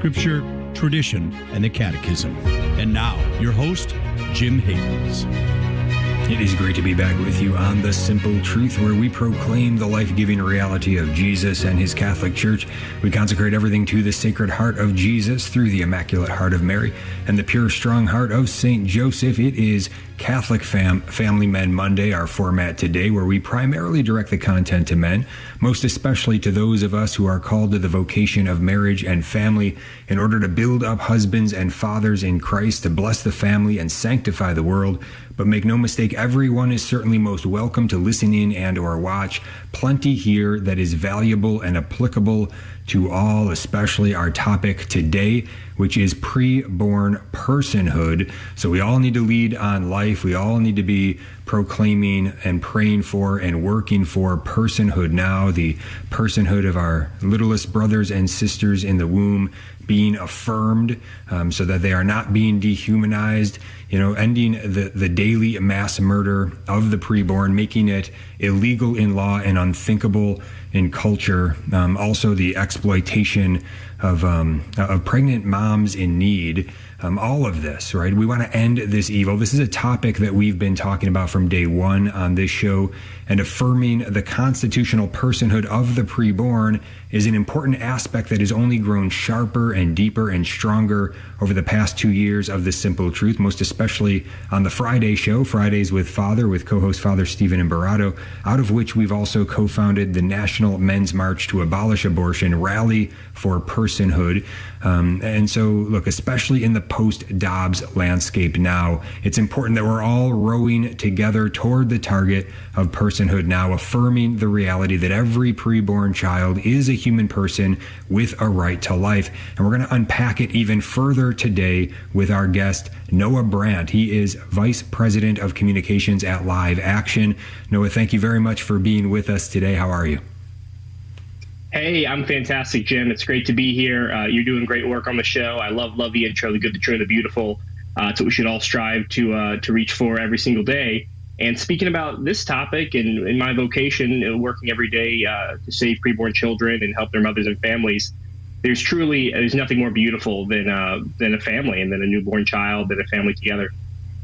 Scripture, tradition, and the Catechism. And now, your host, Jim Havens. It is great to be back with you on The Simple Truth, where we proclaim the life-giving reality of Jesus and his Catholic Church. We consecrate everything to the Sacred Heart of Jesus through the Immaculate Heart of Mary and the pure, strong heart of St. Joseph. It is Catholic Family Men Monday, our format today, where we primarily direct the content to men, most especially to those of us who are called to the vocation of marriage and family in order to build up husbands and fathers in Christ, to bless the family and sanctify the world. But make no mistake, everyone is certainly most welcome to listen in and or watch. Plenty here that is valuable and applicable to all, especially our topic today, which is preborn personhood. So we all need to lead on life. We all need to be proclaiming and praying for and working for personhood now, the personhood of our littlest brothers and sisters in the womb being affirmed, so that they are not being dehumanized, ending the daily mass murder of the preborn, making it illegal in law and unthinkable in culture. Also the exploitation of pregnant moms in need. All of this, right? We want to end this evil. This is a topic that we've been talking about from day one on this show, and affirming the constitutional personhood of the preborn is an important aspect that has only grown sharper and deeper and stronger over the past 2 years of The Simple Truth, most especially on the Friday show, Fridays with Father, with co-host Father Stephen Imbarato, out of which we've also co-founded the National Men's March to Abolish Abortion Rally for Personhood. And so, look, especially in the post-Dobbs landscape now, it's important that we're all rowing together toward the target of personhood now, affirming the reality that every preborn child is a human person with a right to life. And we're going to unpack it even further today with our guest, Noah Brandt. He is Vice President of Communications at Live Action. Noah, thank you very much for being with us today. How are you? Hey, I'm fantastic, Jim. It's great to be here. You're doing great work on the show. I love the intro, the good, the true, the beautiful. It's what we should all strive to reach for every single day. And speaking about this topic and in my vocation, working every day to save preborn children and help their mothers and families, there's nothing more beautiful than a family and than a newborn child, than a family together.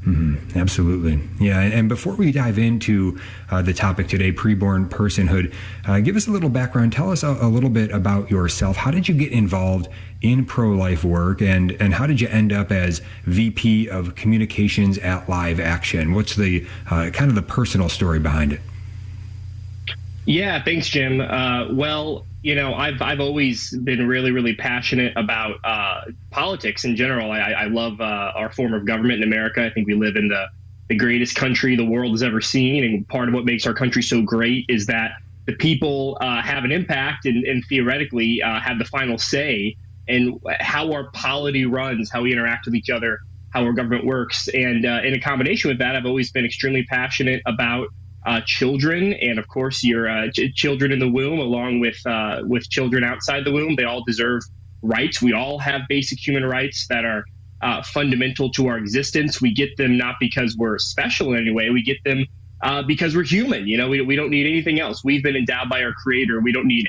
Mm-hmm. Absolutely. Yeah. And before we dive into the topic today, preborn personhood, give us a little background. Tell us a little bit about yourself. How did you get involved in pro-life work, and how did you end up as VP of Communications at Live Action? What's the kind of the personal story behind it? Yeah, thanks, Jim. Well, I've always been really, really passionate about politics in general. I love our form of government in America. I think we live in the greatest country the world has ever seen. And part of what makes our country so great is that the people have an impact and theoretically have the final say in how our polity runs, how we interact with each other, how our government works. And in a combination with that, I've always been extremely passionate about children, and of course your children in the womb, along with children outside the womb. They all deserve rights. We all have basic human rights that are fundamental to our existence. We get them not because we're special in any way. We get them because we're human. We don't need anything else. We've been endowed by our Creator. We don't need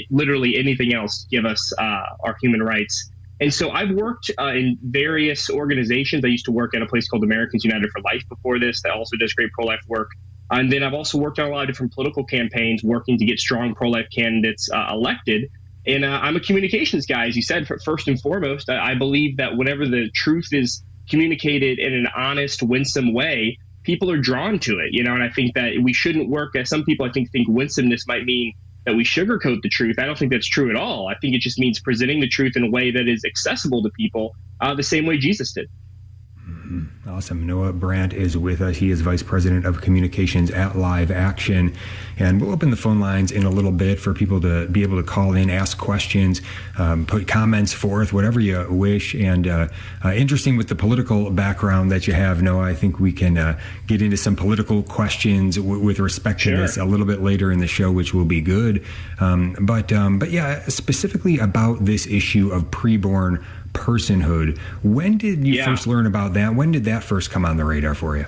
literally anything else to give us our human rights. And so I've worked in various organizations. I used to work at a place called Americans United for Life before this, that also does great pro-life work. And then I've also worked on a lot of different political campaigns, working to get strong pro-life candidates elected. And I'm a communications guy, as you said. First and foremost, I believe that whenever the truth is communicated in an honest, winsome way, people are drawn to it. And I think that we shouldn't work, as some people I think winsomeness might mean that we sugarcoat the truth. I don't think that's true at all. I think it just means presenting the truth in a way that is accessible to people, the same way Jesus did. Awesome. Noah Brandt is with us. He is Vice President of Communications at Live Action. And we'll open the phone lines in a little bit for people to be able to call in, ask questions, put comments forth, whatever you wish. And interesting with the political background that you have, Noah, I think we can get into some political questions with respect to this a little bit later in the show, which will be good. But yeah, specifically about this issue of preborn personhood. When did you first learn about that? When did that first come on the radar for you?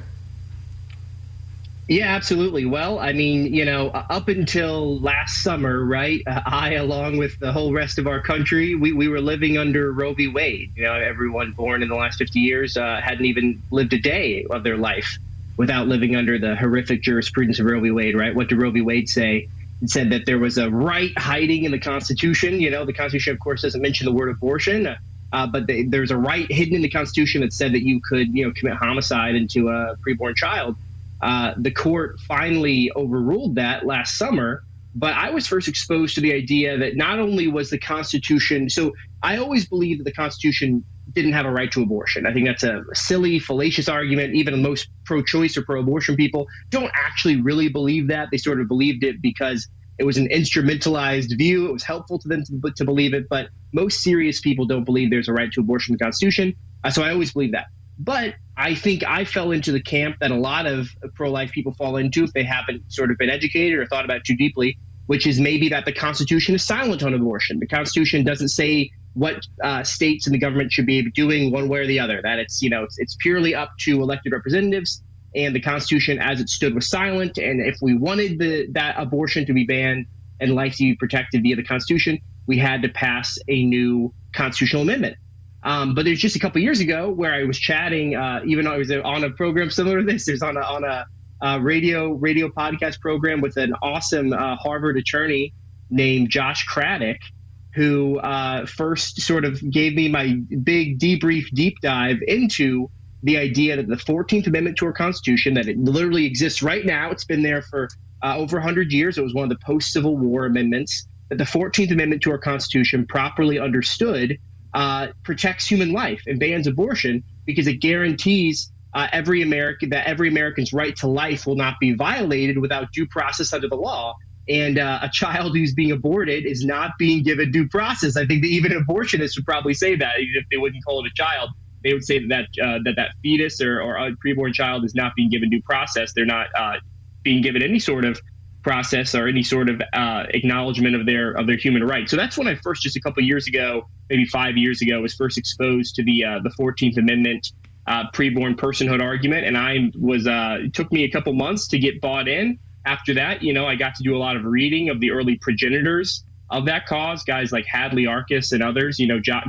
Yeah, absolutely. Well, I mean, up until last summer, right? I, along with the whole rest of our country, we were living under Roe v. Wade. Everyone born in the last 50 years hadn't even lived a day of their life without living under the horrific jurisprudence of Roe v. Wade, right? What did Roe v. Wade say? It said that there was a right hiding in the Constitution. The Constitution, of course, doesn't mention the word abortion. But there's a right hidden in the Constitution that said that you could, commit homicide into a preborn child. The court finally overruled that last summer, but I was first exposed to the idea that not only was the Constitution, so I always believed that the Constitution didn't have a right to abortion. I think that's a silly, fallacious argument. Even most pro-choice or pro-abortion people don't actually really believe that. They sort of believed it because it was an instrumentalized view. It was helpful to them to believe it, but most serious people don't believe there's a right to abortion in the Constitution. So I always believed that. But I think I fell into the camp that a lot of pro-life people fall into if they haven't sort of been educated or thought about it too deeply, which is maybe that the Constitution is silent on abortion. The Constitution doesn't say what states and the government should be doing one way or the other, that it's purely up to elected representatives, and the Constitution as it stood was silent. And if we wanted that abortion to be banned and life to be protected via the Constitution, we had to pass a new constitutional amendment. But there's just a couple of years ago where I was chatting, even though I was on a program similar to this. There's on a radio podcast program with an awesome Harvard attorney named Josh Craddock, who first sort of gave me my big deep dive into the idea that the 14th Amendment to our Constitution, that it literally exists right now. It's been there for over 100 years. It was one of the post-Civil War amendments. That the 14th Amendment to our Constitution, properly understood, protects human life and bans abortion because it guarantees every American's right to life will not be violated without due process under the law. And a child who's being aborted is not being given due process. I think that even abortionists would probably say that, even if they wouldn't call it a child. They would say that fetus or a preborn child is not being given due process. They're not being given any sort of process or any sort of acknowledgement of their human rights. So that's when I first, just a couple of years ago, maybe 5 years ago, was first exposed to the 14th Amendment preborn personhood argument. And it took me a couple months to get bought in. After that, I got to do a lot of reading of the early progenitors of that cause, guys like Hadley Arcus and others.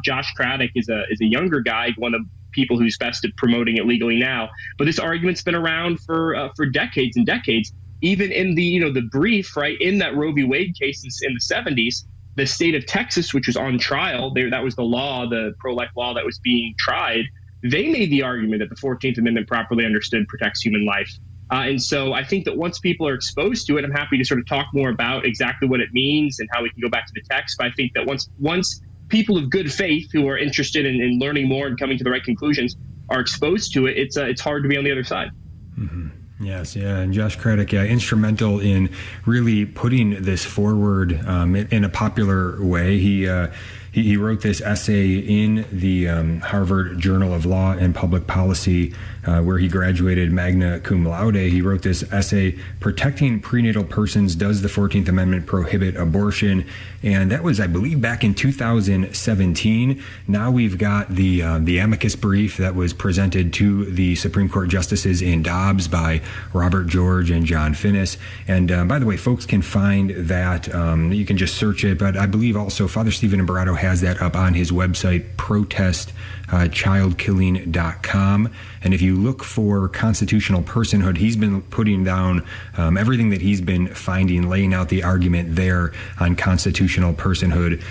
Josh Craddock is a younger guy, one of the people who's best at promoting it legally now. But this argument's been around for decades and decades. Even in the brief, right, in that Roe v. Wade case in the 70s, the state of Texas, which was on trial, that was the law, the pro-life law that was being tried. They made the argument that the 14th Amendment, properly understood, protects human life. And so I think that once people are exposed to it, I'm happy to sort of talk more about exactly what it means and how we can go back to the text. But I think that once people of good faith who are interested in learning more and coming to the right conclusions are exposed to it, it's hard to be on the other side. Mm-hmm. Yes, yeah, and Josh Craddock, instrumental in really putting this forward in a popular way. He wrote this essay in the Harvard Journal of Law and Public Policy, where he graduated magna cum laude. He wrote this essay, "Protecting Prenatal Persons, Does the 14th Amendment Prohibit Abortion?" And that was, I believe, back in 2017. Now we've got the amicus brief that was presented to the Supreme Court justices in Dobbs by Robert George and John Finnis. And by the way, folks can find that. You can just search it. But I believe also Father Stephen Imparato has that up on his website, protestchildkilling.com. And if you look for constitutional personhood, he's been putting down everything that he's been finding, laying out the argument there on constitutional personhood.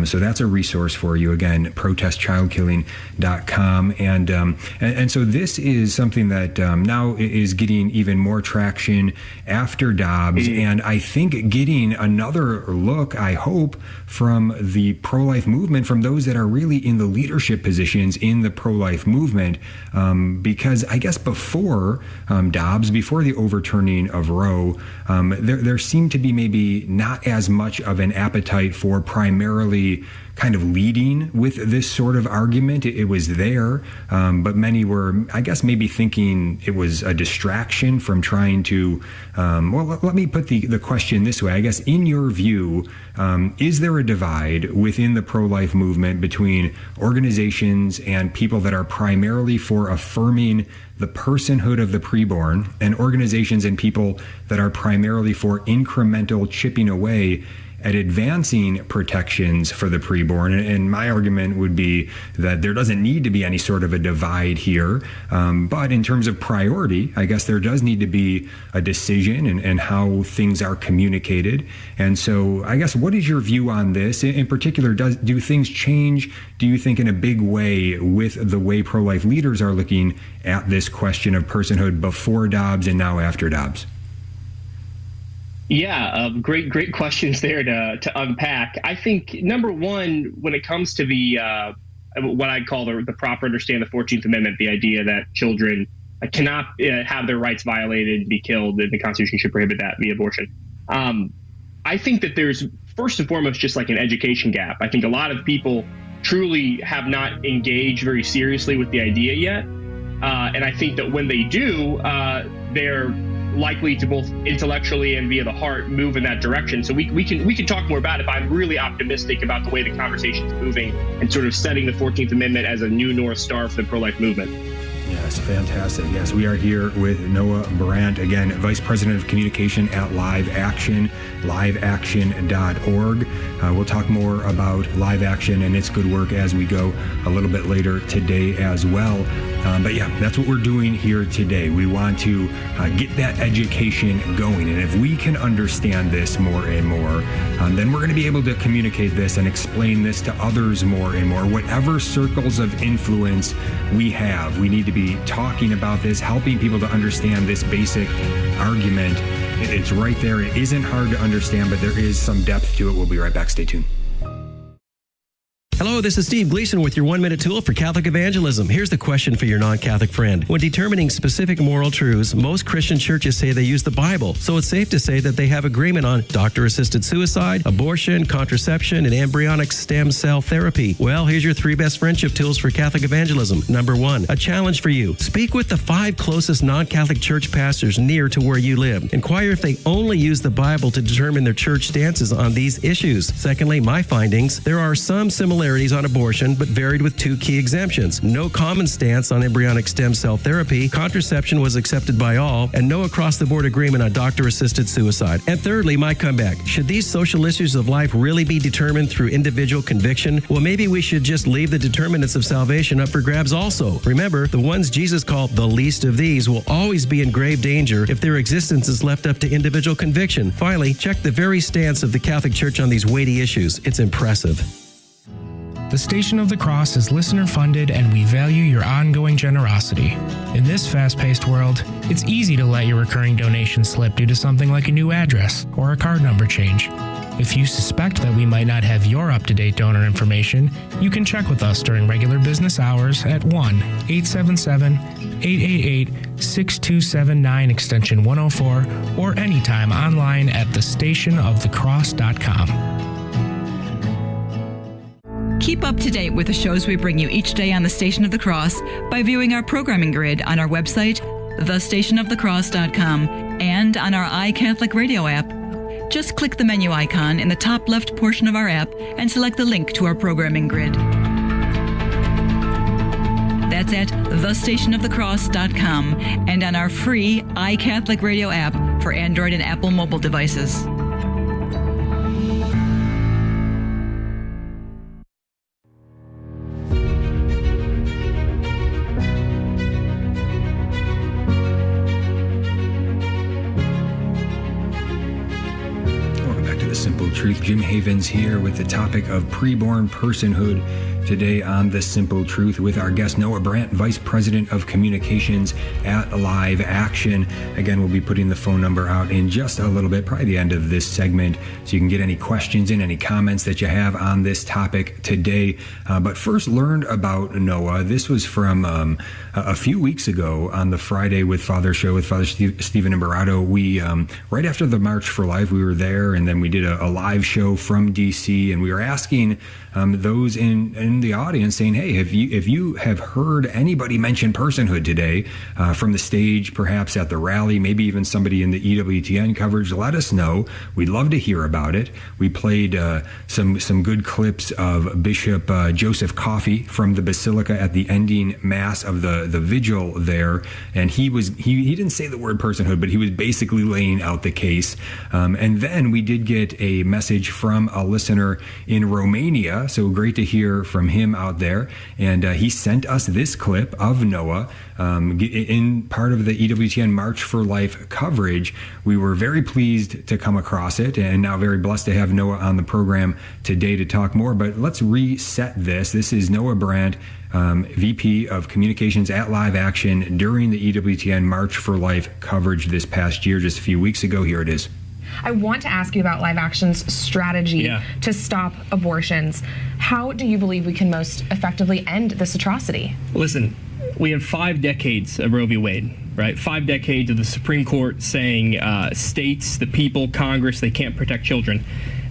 So that's a resource for you. Again, protestchildkilling.com. And so this is something that now is getting even more traction after Dobbs. And I think getting another look, I hope, from the pro-life movement, from those that are really in the leadership positions in the pro-life movement, because I guess before Dobbs, before the overturning of Roe, there seemed to be maybe not as much of an appetite for primarily kind of leading with this sort of argument. It was there, but many were, I guess, maybe thinking it was a distraction from trying to, well, let me put the question this way. I guess, in your view, is there a divide within the pro-life movement between organizations and people that are primarily for affirming the personhood of the preborn, and organizations and people that are primarily for incremental chipping away at advancing protections for the preborn? And my argument would be that there doesn't need to be any sort of a divide here. But in terms of priority, I guess there does need to be a decision and how things are communicated. And so I guess, what is your view on this? In particular, do things change, do you think, in a big way with the way pro-life leaders are looking at this question of personhood before Dobbs and now after Dobbs? Yeah, great questions there to unpack. I think, number one, when it comes to the what I call the proper understand the 14th Amendment, the idea that children cannot have their rights violated, be killed, and the Constitution should prohibit that via abortion. I think that there's, first and foremost, just like an education gap. I think a lot of people truly have not engaged very seriously with the idea yet. And I think that when they do, they're likely to both intellectually and via the heart move in that direction. So we can talk more about it, but I'm really optimistic about the way the conversation's moving and sort of setting the 14th Amendment as a new North Star for the pro-life movement. Yes, fantastic. Yes, we are here with Noah Brandt, again, Vice President of Communication at Live Action, liveaction.org. We'll talk more about Live Action and its good work as we go a little bit later today as well. But yeah, that's what we're doing here today. We want to get that education going. And if we can understand this more and more, then we're going to be able to communicate this and explain this to others more and more. Whatever circles of influence we have, we need to be talking about this, helping people to understand this basic argument. It's right there. It isn't hard to understand, but there is some depth to it. We'll be right back. Stay tuned. Hello, this is Steve Gleason with your 1-minute tool for Catholic evangelism. Here's the question for your non-Catholic friend. When determining specific moral truths, most Christian churches say they use the Bible, so it's safe to say that they have agreement on doctor-assisted suicide, abortion, contraception, and embryonic stem cell therapy. Well, here's your 3 best friendship tools for Catholic evangelism. Number 1, a challenge for you. Speak with the 5 closest non-Catholic church pastors near to where you live. Inquire if they only use the Bible to determine their church stances on these issues. Secondly, my findings. There are some similarities on abortion, but varied with 2 key exemptions. No common stance on embryonic stem cell therapy, contraception was accepted by all, and no across-the-board agreement on doctor-assisted suicide. And thirdly, my comeback. Should these social issues of life really be determined through individual conviction? Well, maybe we should just leave the determinants of salvation up for grabs also. Remember, the ones Jesus called the least of these will always be in grave danger if their existence is left up to individual conviction. Finally, check the very stance of the Catholic Church on these weighty issues. It's impressive. The Station of the Cross is listener-funded, and we value your ongoing generosity. In this fast-paced world, it's easy to let your recurring donation slip due to something like a new address or a card number change. If you suspect that we might not have your up-to-date donor information, you can check with us during regular business hours at 1-877-888-6279 extension 104 or anytime online at thestationofthecross.com. Keep up to date with the shows we bring you each day on the Station of the Cross by viewing our programming grid on our website, thestationofthecross.com, and on our iCatholic Radio app. Just click the menu icon in the top left portion of our app and select the link to our programming grid. That's at thestationofthecross.com and on our free iCatholic Radio app for Android and Apple mobile devices. Simple Truth. Jim Havens here with the topic of preborn personhood today on The Simple Truth with our guest Noah Brandt, Vice President of Communications at Live Action. Again, we'll be putting the phone number out in just a little bit, probably the end of this segment, so you can get any questions and any comments that you have on this topic today. But first, learned about Noah. This was from a few weeks ago on the Friday with Father show with Father Stephen Imbarado. We, right after the March for Life, we were there, and then we did a live show from DC, and we were asking those in the audience, saying, hey, if you have heard anybody mention personhood today from the stage, perhaps at the rally, maybe even somebody in the EWTN coverage, let us know. We'd love to hear about it. We played some good clips of Bishop Joseph Coffey from the Basilica at the ending Mass of the vigil there, and he didn't say the word personhood, but he was basically laying out the case. And then we did get a message from a listener in Romania, so great to hear from him out there. And he sent us this clip of Noah in part of the EWTN March for Life coverage. We were very pleased to come across it, and now very blessed to have Noah on the program today to talk more. But let's reset this. This is Noah Brandt, VP of Communications at Live Action during the EWTN March for Life coverage this past year, just a few weeks ago. Here it is. I want to ask you about Live Action's strategy to stop abortions. How do you believe we can most effectively end this atrocity? Listen, we have 5 decades of Roe v. Wade, right? 5 decades of the Supreme Court saying states, the people, Congress, they can't protect children.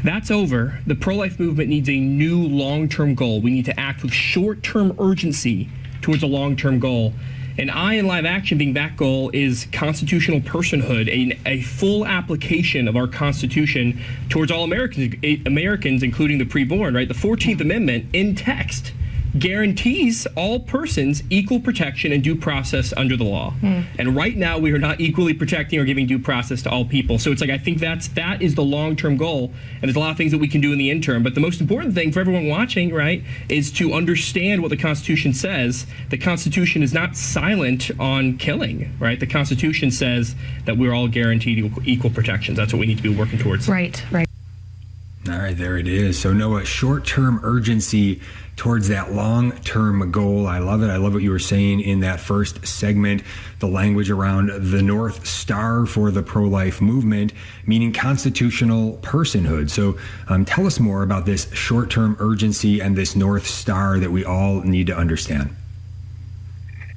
That's over. The pro-life movement needs a new long-term goal. We need to act with short-term urgency towards a long-term goal. And in Live Action being that goal is constitutional personhood, a full application of our Constitution towards all Americans, including the preborn, right? The 14th Amendment in text guarantees all persons equal protection and due process under the law. And right now we are not equally protecting or giving due process to all people. So it's like, I think that is the long-term goal, and there's a lot of things that we can do in the interim. But the most important thing for everyone watching, right, is to understand what the Constitution says. The Constitution is not silent on killing, right? The Constitution says that we're all guaranteed equal protections. That's what we need to be working towards. Right. All right, there it is. So Noah, short-term urgency towards that long-term goal. I love it. I love what you were saying in that first segment, the language around the North Star for the pro-life movement, meaning constitutional personhood. So tell us more about this short-term urgency and this North Star that we all need to understand.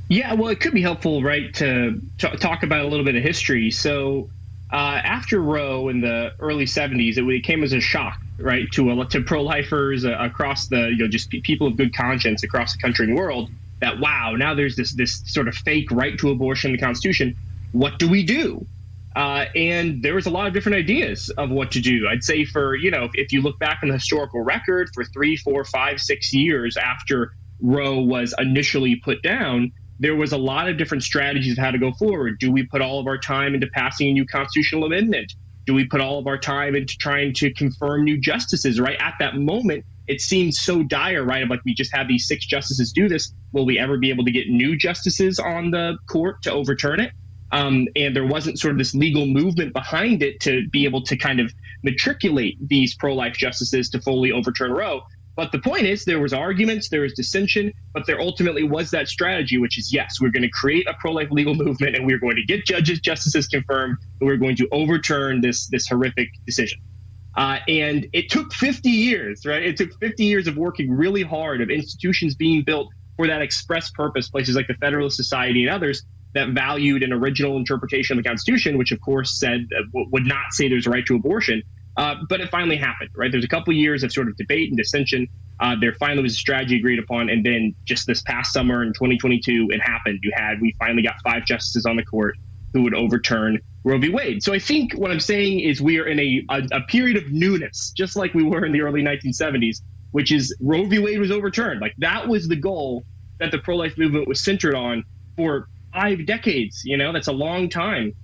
Yeah, well, it could be helpful, right, to talk about a little bit of history. So after Roe in the early 70s, it came as a shock, right, to pro-lifers across the, just people of good conscience across the country and world, that, wow, now there's this sort of fake right to abortion in the Constitution. What do we do? And there was a lot of different ideas of what to do. I'd say if you look back on the historical record for 3, 4, 5, 6 years after Roe was initially put down, there was a lot of different strategies of how to go forward. Do we put all of our time into passing a new constitutional amendment? Do we put all of our time into trying to confirm new justices, right? At that moment, it seemed so dire, right? Of like, we just have these 6 justices do this. Will we ever be able to get new justices on the court to overturn it? And there wasn't sort of this legal movement behind it to be able to kind of matriculate these pro-life justices to fully overturn Roe. But the point is, there was arguments, there was dissension, but there ultimately was that strategy, which is, yes, we're going to create a pro-life legal movement, and we're going to get justices confirmed, and we're going to overturn this horrific decision. And it took 50 years, right? It took 50 years of working really hard, of institutions being built for that express purpose, places like the Federalist Society and others that valued an original interpretation of the Constitution, which of course said would not say there's a right to abortion. But it finally happened, right? There's a couple of years of sort of debate and dissension. There finally was a strategy agreed upon. And then just this past summer in 2022, it happened. We finally got 5 justices on the court who would overturn Roe v. Wade. So I think what I'm saying is we are in a period of newness, just like we were in the early 1970s, which is Roe v. Wade was overturned. Like, that was the goal that the pro-life movement was centered on for 5 decades. That's a long time.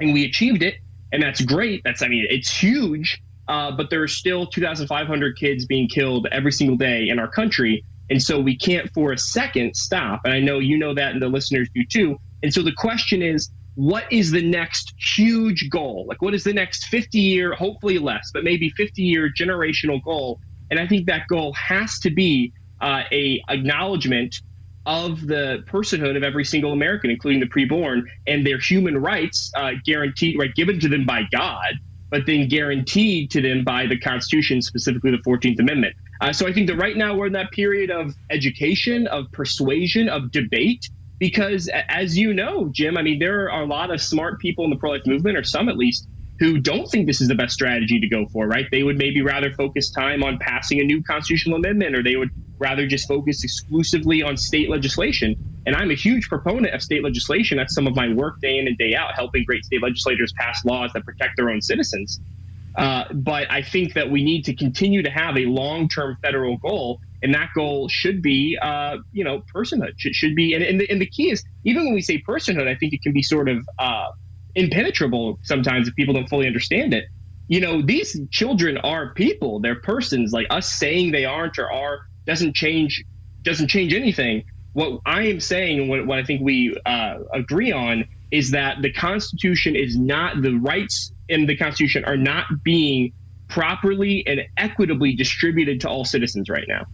And we achieved it. And that's great. It's huge. But there are still 2,500 kids being killed every single day in our country. And so we can't for a second stop. And I know you know that, and the listeners do too. And so the question is, what is the next huge goal? Like, what is the next 50-year, hopefully less, but maybe 50-year generational goal? And I think that goal has to be a acknowledgement of the personhood of every single American, including the preborn, and their human rights guaranteed, right, given to them by God, but then guaranteed to them by the Constitution, specifically the 14th Amendment. So I think that right now we're in that period of education, of persuasion, of debate, because as you know, Jim, I mean, there are a lot of smart people in the pro-life movement, or some at least, who don't think this is the best strategy to go for, right? They would maybe rather focus time on passing a new constitutional amendment, or they would rather just focus exclusively on state legislation. And I'm a huge proponent of state legislation. That's some of my work day in and day out, helping great state legislators pass laws that protect their own citizens. But I think that we need to continue to have a long-term federal goal, and that goal should be, personhood. Should be, and the key is, even when we say personhood, I think it can be sort of impenetrable sometimes if people don't fully understand it. You know, these children are people; they're persons. Like, us saying they aren't or are doesn't change anything. What I am saying, and what I think we agree on, is that the Constitution is not, the rights in the Constitution are not being properly and equitably distributed to all citizens right now.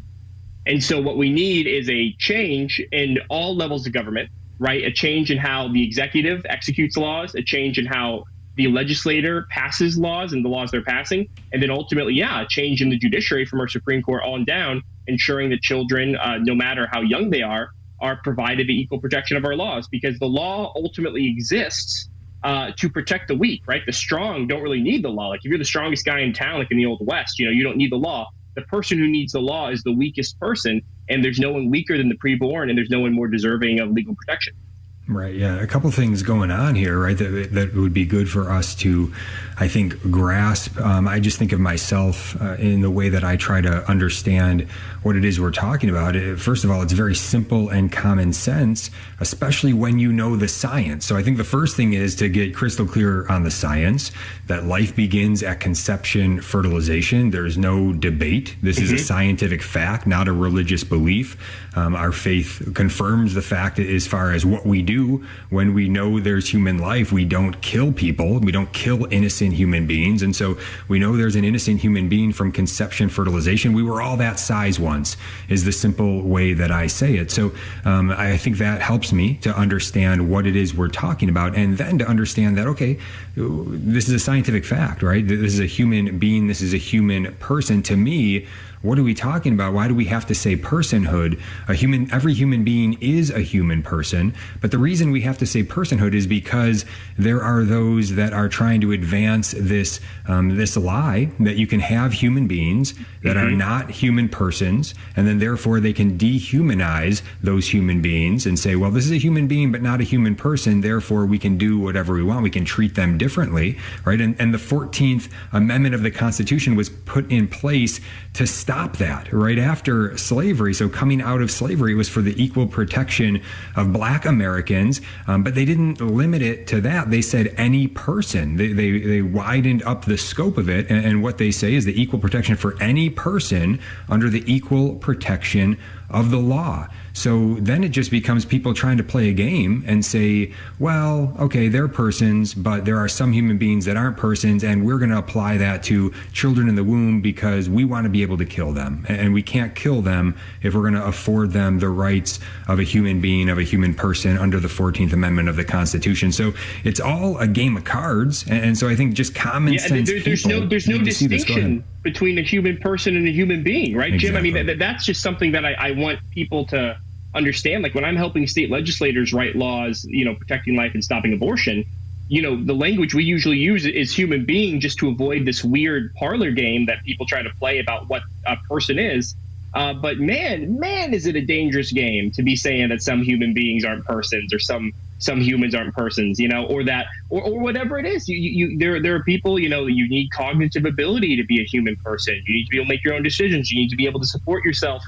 And so what we need is a change in all levels of government, right? A change in how the executive executes laws, a change in how the legislator passes laws and the laws they're passing, and then ultimately, a change in the judiciary from our Supreme Court on down, ensuring that children, no matter how young they are provided the equal protection of our laws, because the law ultimately exists to protect the weak, right? The strong don't really need the law. Like, if you're the strongest guy in town, like in the Old West, you don't need the law. The person who needs the law is the weakest person, and there's no one weaker than the preborn, and there's no one more deserving of legal protection. Right. Yeah. A couple things going on here, right, that would be good for us to, I think, grasp. I just think of myself in the way that I try to understand what it is we're talking about. First of all, it's very simple and common sense, especially when you know the science. So I think the first thing is to get crystal clear on the science, that life begins at conception, fertilization. There's no debate. This is a scientific fact, not a religious belief. Our faith confirms the fact as far as what we do when we know there's human life. We don't kill people. We don't kill innocent human beings. And so we know there's an innocent human being from conception, fertilization. We were all that size once, is the simple way that I say it. So I think that helps me to understand what it is we're talking about, and then to understand that, okay, this is a scientific fact, right? This is a human being. This is a human person. To me, what are we talking about? Why do we have to say personhood? Every human being is a human person. But the reason we have to say personhood is because there are those that are trying to advance this lie that you can have human beings that are not human persons, and then therefore they can dehumanize those human beings and say, well, this is a human being but not a human person, therefore we can do whatever we want. We can treat them differently, right? And the 14th Amendment of the Constitution was put in place to stop that right after slavery. So coming out of slavery, it was for the equal protection of Black Americans, but they didn't limit it to that. They said any person. They widened up the scope of it, and what they say is the equal protection for any person under the equal protection of the law. So then it just becomes people trying to play a game and say, well, okay, they're persons, but there are some human beings that aren't persons, and we're going to apply that to children in the womb because we want to be able to kill them. And we can't kill them if we're going to afford them the rights of a human being, of a human person under the 14th Amendment of the Constitution. So it's all a game of cards. And so I think just common sense there's no distinction between a human person and a human being, right, Jim? Exactly. I mean, that's just something that I want people to understand. Like, when I'm helping state legislators write laws, protecting life and stopping abortion, the language we usually use is human being, just to avoid this weird parlor game that people try to play about what a person is. But man, is it a dangerous game to be saying that some human beings aren't persons, or some humans aren't persons, or that, or whatever it is. There are people, you need cognitive ability to be a human person. You need to be able to make your own decisions. You need to be able to support yourself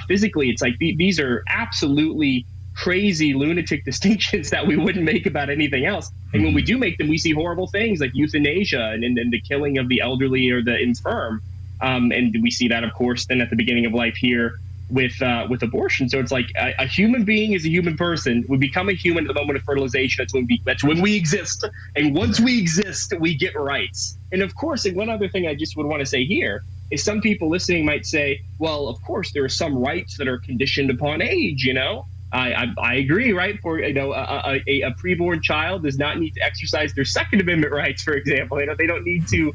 physically. It's like these are absolutely crazy, lunatic distinctions that we wouldn't make about anything else. And when we do make them, we see horrible things like euthanasia and the killing of the elderly or the infirm. And we see that, of course, then at the beginning of life here with abortion. So it's like a human being is a human person. We become a human at the moment of fertilization. That's when we exist. And once we exist, we get rights. And of course, and one other thing I just would want to say here is some people listening might say, well, of course, there are some rights that are conditioned upon age, you know. I agree, right? For, you know, a preborn child does not need to exercise their Second Amendment rights, for example. You know, they don't need to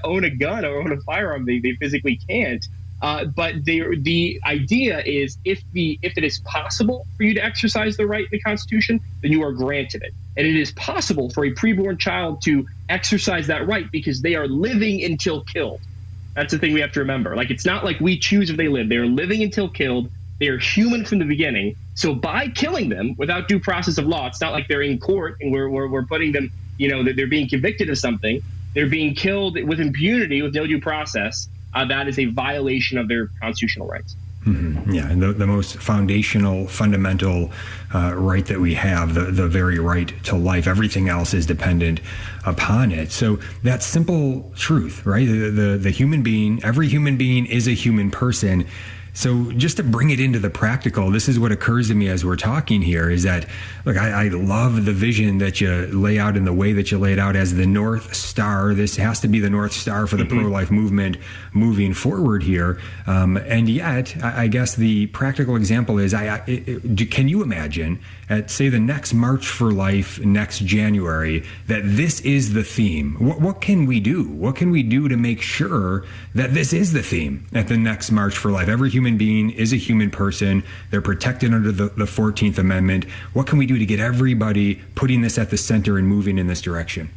own a gun or own a firearm. They physically can't. But the idea is if it is possible for you to exercise the right in the Constitution, then you are granted it. And it is possible for a preborn child to exercise that right because they are living until killed. That's the thing we have to remember. Like, it's not like we choose if they live. They are living until killed. They are human from the beginning. So by killing them without due process of law, it's not like they're in court and we're putting them, you know, that they're being convicted of something. They're being killed with impunity, with no due process. That is a violation of their constitutional rights. Mm-hmm. Yeah, and the most foundational, fundamental right that we have, the very right to life, everything else is dependent upon it. So that simple truth, right? The human being, every human being is a human person. So just to bring it into the practical, this is what occurs to me as we're talking here is that, look, I love the vision that you lay out in the way that you lay it out as the North Star. This has to be the North Star for the pro-life movement moving forward here. And yet, I guess the practical example is, can you imagine at, say, the next March for Life next January, that this is the theme? What can we do? What can we do to make sure that this is the theme at the next March for Life? Every human being is a human person. They're protected under the 14th Amendment. What can we do to get everybody putting this at the center and moving in this direction?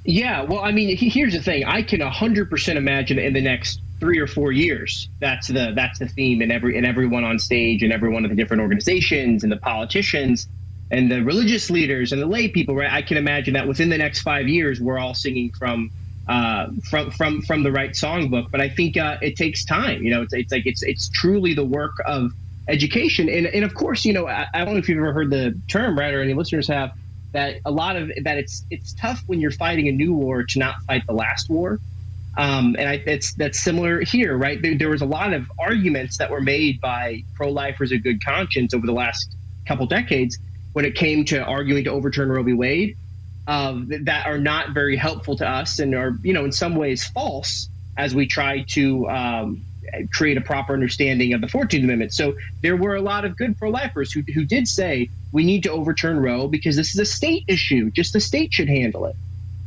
Yeah, well, I mean, here's the thing. I can 100% imagine in the next 3 or 4 years, that's the theme, and everyone on stage and every one of the different organizations and the politicians and the religious leaders and the lay people, right? I can imagine that within the next 5 years, we're all singing from the right songbook. But I think it takes time. You know, it's truly the work of education. And of course, you know, I don't know if you've ever heard the term, right, or any listeners have, that a lot of that it's tough when you're fighting a new war to not fight the last war. That's similar here, right? There was a lot of arguments that were made by pro-lifers of good conscience over the last couple decades when it came to arguing to overturn Roe v. Wade, that are not very helpful to us and are, you know, in some ways false as we try to create a proper understanding of the 14th Amendment. So there were a lot of good pro-lifers who did say we need to overturn Roe because this is a state issue. Just the state should handle it.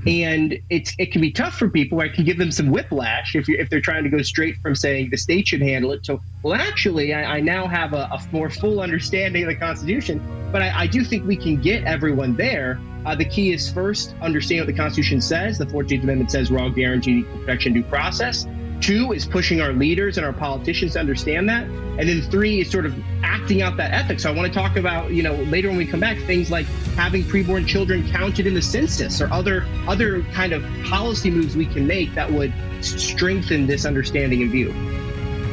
And it can be tough for people. I can give them some whiplash if they're trying to go straight from saying the state should handle it. So, well, actually, I now have a more full understanding of the Constitution. But I do think we can get everyone there. The key is first, understand what the Constitution says. The 14th Amendment says we're all guaranteed equal protection, due process. 2 is pushing our leaders and our politicians to understand that. And then 3 is sort of acting out that ethics. So I want to talk about, you know, later when we come back, things like having preborn children counted in the census or other kind of policy moves we can make that would strengthen this understanding and view.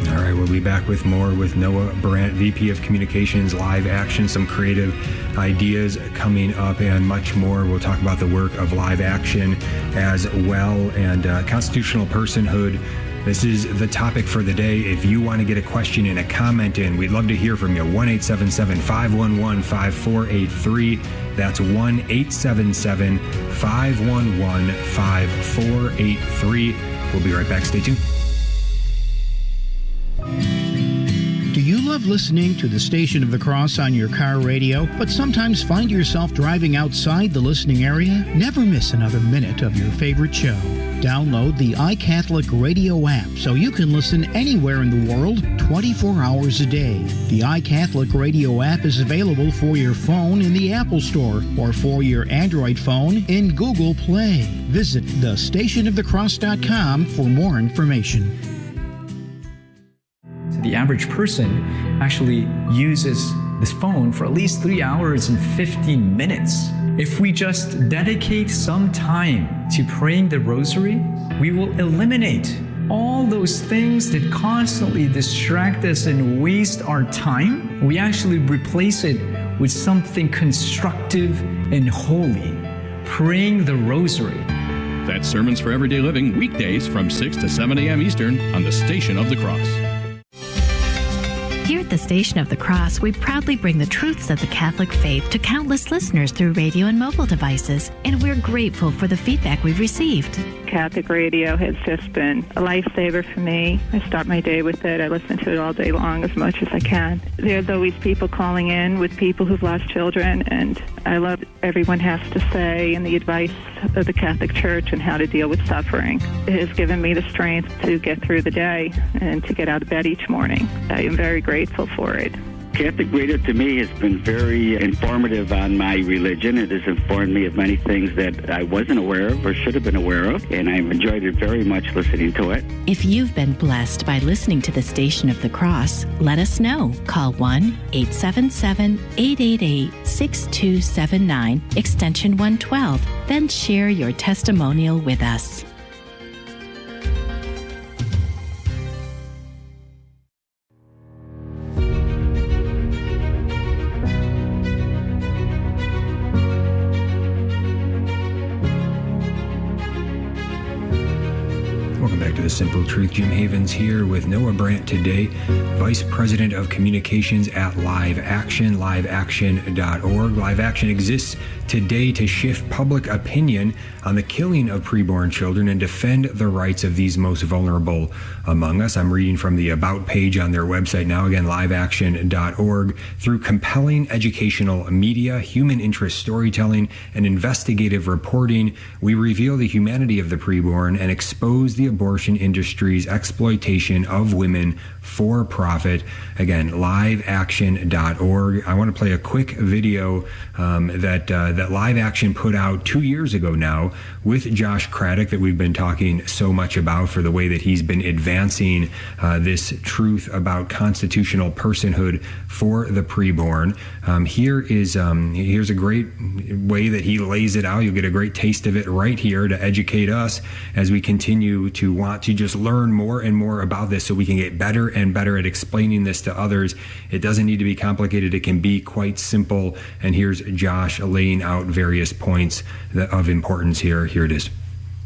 All right, we'll be back with more with Noah Brandt, VP of Communications, Live Action, some creative ideas coming up and much more. We'll talk about the work of Live Action as well and constitutional personhood. This is the topic for the day. If you want to get a question and a comment in, we'd love to hear from you. 1-877-511-5483. That's 1-877-511-5483. We'll be right back. Stay tuned. Do you love listening to the Station of the Cross on your car radio, but sometimes find yourself driving outside the listening area? Never miss another minute of your favorite show. Download the iCatholic Radio app so you can listen anywhere in the world 24 hours a day. The iCatholic Radio app is available for your phone in the Apple Store or for your Android phone in Google Play. Visit thestationofthecross.com for more information. The average person actually uses this phone for at least 3 hours and 15 minutes. If we just dedicate some time to praying the rosary, we will eliminate all those things that constantly distract us and waste our time. We actually replace it with something constructive and holy, praying the rosary. That's Sermons for Everyday Living, weekdays from 6 to 7 a.m. Eastern on the Station of the Cross. Here at the the Station of the Cross, we proudly bring the truths of the Catholic faith to countless listeners through radio and mobile devices, and we're grateful for the feedback we've received. Catholic radio has just been a lifesaver for me. I start my day with it. I listen to it all day long as much as I can. There's always people calling in with people who've lost children, and I love what everyone has to say and the advice of the Catholic Church and how to deal with suffering. It has given me the strength to get through the day and to get out of bed each morning. I am very grateful for it. Catholic radio to me has been very informative on my religion. It has informed me of many things that I wasn't aware of or should have been aware of, and I've enjoyed it very much listening to it. If you've been blessed by listening to the Station of the Cross, let us know. Call 1-877-888-6279, extension 112. Then share your testimonial with us. Welcome back to The Simple Truth. Jim Havens here with Noah Brandt today, Vice President of Communications at Live Action, liveaction.org. Live Action exists today to shift public opinion on the killing of preborn children and defend the rights of these most vulnerable among us. I'm reading from the About page on their website now, again, liveaction.org. Through compelling educational media, human interest storytelling, and investigative reporting, we reveal the humanity of the preborn and expose the abortion industry's exploitation of women for profit. Again, liveaction.org. I want to play a quick video that Live Action put out 2 years ago now with Josh Craddock that we've been talking so much about for the way that he's been advancing this truth about constitutional personhood for the preborn. Here's a great way that he lays it out. You'll get a great taste of it right here to educate us as we continue to want to just learn more and more about this so we can get better and better at explaining this to others. It doesn't need to be complicated. It can be quite simple. And here's Josh laying out various points of importance here. Here it is.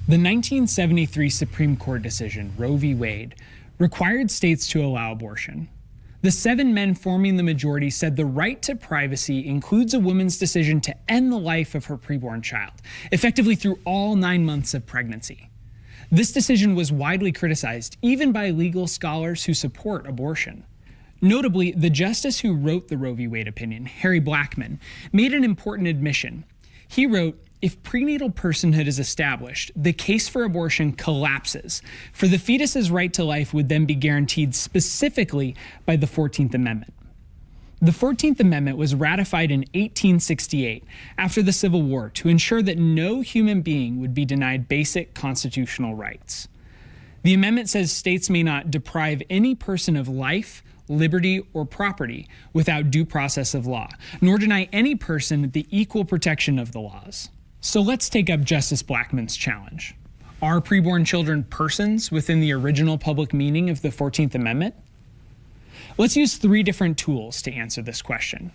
The 1973 Supreme Court decision, Roe v. Wade, required states to allow abortion. The 7 men forming the majority said the right to privacy includes a woman's decision to end the life of her preborn child, effectively through all 9 months of pregnancy. This decision was widely criticized, even by legal scholars who support abortion. Notably, the justice who wrote the Roe v. Wade opinion, Harry Blackmun, made an important admission. He wrote, "If prenatal personhood is established, the case for abortion collapses, for the fetus's right to life would then be guaranteed specifically by the 14th Amendment." The 14th Amendment was ratified in 1868 after the Civil War to ensure that no human being would be denied basic constitutional rights. The amendment says states may not deprive any person of life, liberty, or property without due process of law, nor deny any person the equal protection of the laws. So let's take up Justice Blackmun's challenge. Are preborn children persons within the original public meaning of the 14th Amendment? Let's use 3 different tools to answer this question.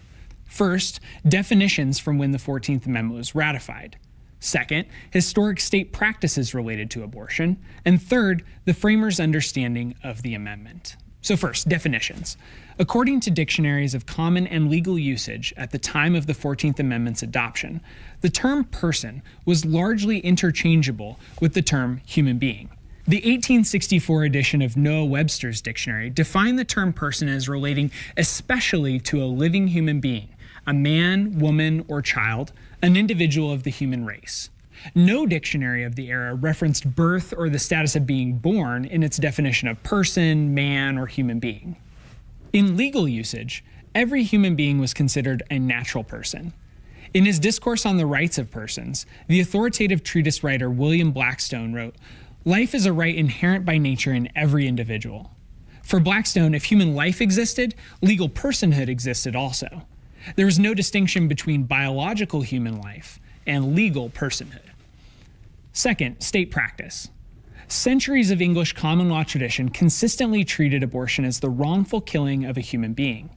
First, definitions from when the 14th Amendment was ratified. Second, historic state practices related to abortion. And third, the framers' understanding of the amendment. So first, definitions. According to dictionaries of common and legal usage at the time of the 14th Amendment's adoption, the term person was largely interchangeable with the term human being. The 1864 edition of Noah Webster's dictionary defined the term person as relating especially to a living human being, a man, woman, or child, an individual of the human race. No dictionary of the era referenced birth or the status of being born in its definition of person, man, or human being. In legal usage, every human being was considered a natural person. In his Discourse on the Rights of Persons, the authoritative treatise writer William Blackstone wrote, "Life is a right inherent by nature in every individual." For Blackstone, if human life existed, legal personhood existed also. There was no distinction between biological human life and legal personhood. Second, state practice. Centuries of English common law tradition consistently treated abortion as the wrongful killing of a human being.